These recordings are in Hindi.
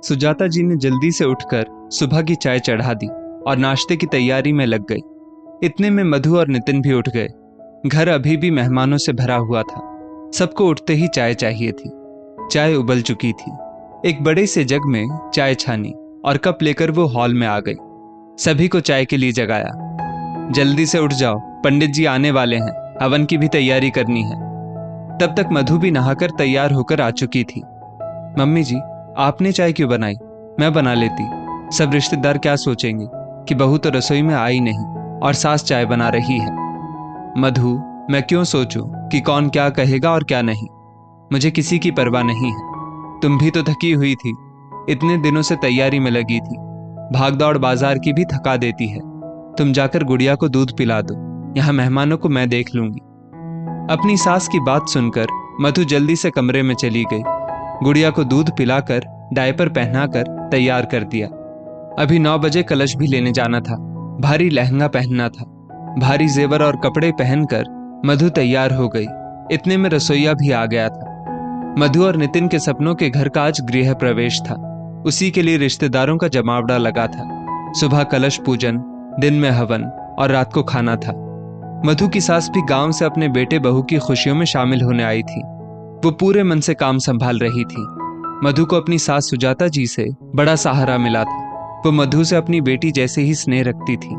सुजाता जी ने जल्दी से उठकर सुबह की चाय चढ़ा दी और नाश्ते की तैयारी में लग गई। इतने में मधु और नितिन भी उठ गए। घर अभी भी मेहमानों से भरा हुआ था। सबको उठते ही चाय चाहिए थी। चाय उबल चुकी थी। एक बड़े से जग में चाय छानी और कप लेकर वो हॉल में आ गई। सभी को चाय के लिए जगाया। जल्दी से उठ जाओ, पंडित जी आने वाले हैं, हवन की भी तैयारी करनी है। तब तक मधु भी नहाकर तैयार होकर आ चुकी थी। मम्मी जी, आपने चाय क्यों बनाई? मैं बना लेती। सब रिश्तेदार क्या सोचेंगे कि बहू तो रसोई में आई नहीं और सास चाय बना रही है। मधु, मैं क्यों सोचूं कि कौन क्या कहेगा और क्या नहीं। मुझे किसी की परवाह नहीं है। तुम भी तो थकी हुई थी, इतने दिनों से तैयारी में लगी थी। भागदौड़ बाजार की भी थका देती है। तुम जाकर गुड़िया को दूध पिला दो, यहाँ मेहमानों को मैं देख लूंगी। अपनी सास की बात सुनकर मधु जल्दी से कमरे में चली गई। गुड़िया को दूध पिलाकर डायपर पहनाकर तैयार कर दिया। अभी 9 बजे कलश भी लेने जाना था। भारी लहंगा पहनना था। भारी जेवर और कपड़े पहनकर मधु तैयार हो गई। इतने में रसोइया भी आ गया था। मधु और नितिन के सपनों के घर का आज गृह प्रवेश था। उसी के लिए रिश्तेदारों का जमावड़ा लगा था। सुबह कलश पूजन, दिन में हवन और रात को खाना था। मधु की सास भी गांव से अपने बेटे बहू की खुशियों में शामिल होने आई थी। वो पूरे मन से काम संभाल रही थी। मधु को अपनी सास सुजाता जी से बड़ा सहारा मिला था। वो मधु से अपनी बेटी जैसे ही स्नेह रखती थी।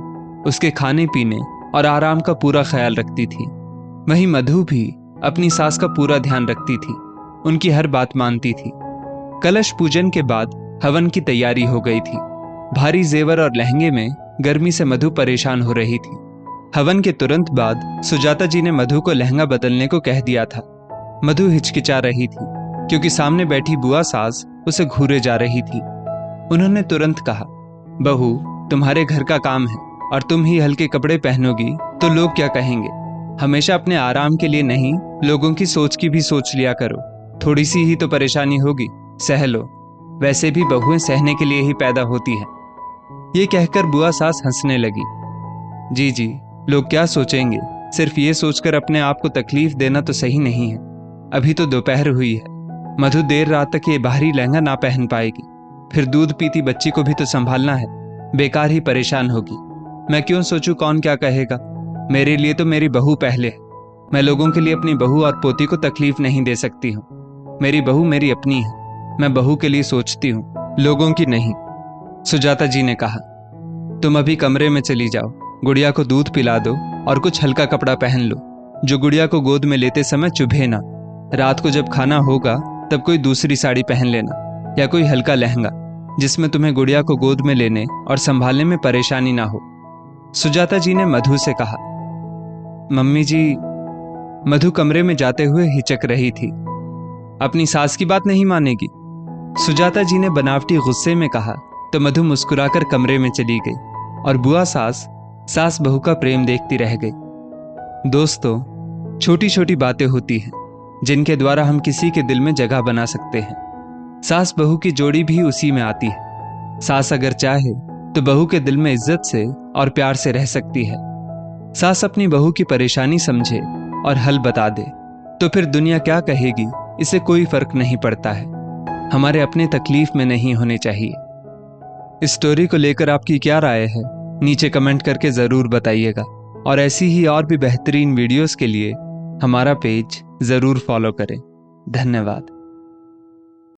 उसके खाने पीने और आराम का पूरा ख्याल रखती थी। वहीं मधु भी अपनी सास का पूरा ध्यान रखती थी। उनकी हर बात मानती थी। कलश पूजन के बाद हवन की तैयारी हो गई थी। भारी जेवर और लहंगे में गर्मी से मधु परेशान हो रही थी। हवन के तुरंत बाद सुजाता जी ने मधु को लहंगा बदलने को कह दिया था। मधु हिचकिचा रही थी क्योंकि सामने बैठी बुआ सास उसे घूरे जा रही थी। उन्होंने तुरंत कहा, बहू, तुम्हारे घर का काम है और तुम ही हल्के कपड़े पहनोगी तो लोग क्या कहेंगे। हमेशा अपने आराम के लिए नहीं, लोगों की सोच की भी सोच लिया करो। थोड़ी सी ही तो परेशानी होगी, सह लो। वैसे भी बहुएं सहने के लिए ही पैदा होती है। ये कहकर बुआ सास हंसने लगी। जी जी, लोग क्या सोचेंगे, सिर्फ ये सोचकर अपने आप को तकलीफ देना तो सही नहीं है। अभी तो दोपहर हुई है। मधु देर रात तक ये बाहरी लहंगा ना पहन पाएगी। फिर दूध पीती बच्ची को भी तो संभालना है। बेकार ही परेशान होगी। मैं क्यों सोचूं कौन क्या कहेगा। मेरे लिए तो मेरी बहू पहले है। मैं लोगों के लिए अपनी बहू और पोती को तकलीफ नहीं दे सकती हूँ। मेरी बहू मेरी अपनी है। मैं बहू के लिए सोचती हूँ, लोगों की नहीं। सुजाता जी ने कहा, तुम अभी कमरे में चली जाओ, गुड़िया को दूध पिला दो और कुछ हल्का कपड़ा पहन लो, जो गुड़िया को गोद में लेते समय चुभे ना। रात को जब खाना होगा तब कोई दूसरी साड़ी पहन लेना या कोई हल्का लहंगा, जिसमें तुम्हें गुड़िया को गोद में लेने और संभालने में परेशानी ना हो। सुजाता जी ने मधु से कहा। मम्मी जी, मधु कमरे में जाते हुए हिचक रही थी। अपनी सास की बात नहीं मानेगी, सुजाता जी ने बनावटी गुस्से में कहा तो मधु मुस्कुराकर कमरे में चली गई और बुआ सास बहू का प्रेम देखती रह गई। दोस्तों, छोटी छोटी बातें होती हैं जिनके द्वारा हम किसी के दिल में जगह बना सकते हैं। सास बहू की जोड़ी भी उसी में आती है। सास अगर चाहे तो बहू के दिल में इज्जत से और प्यार से रह सकती है। सास अपनी बहू की परेशानी समझे और हल बता दे तो फिर दुनिया क्या कहेगी, इसे कोई फर्क नहीं पड़ता है। हमारे अपने तकलीफ में नहीं होने चाहिए। इस स्टोरी को लेकर आपकी क्या राय है, नीचे कमेंट करके जरूर बताइएगा। और ऐसी ही और भी बेहतरीन वीडियोस के लिए हमारा पेज जरूर फॉलो करें। धन्यवाद।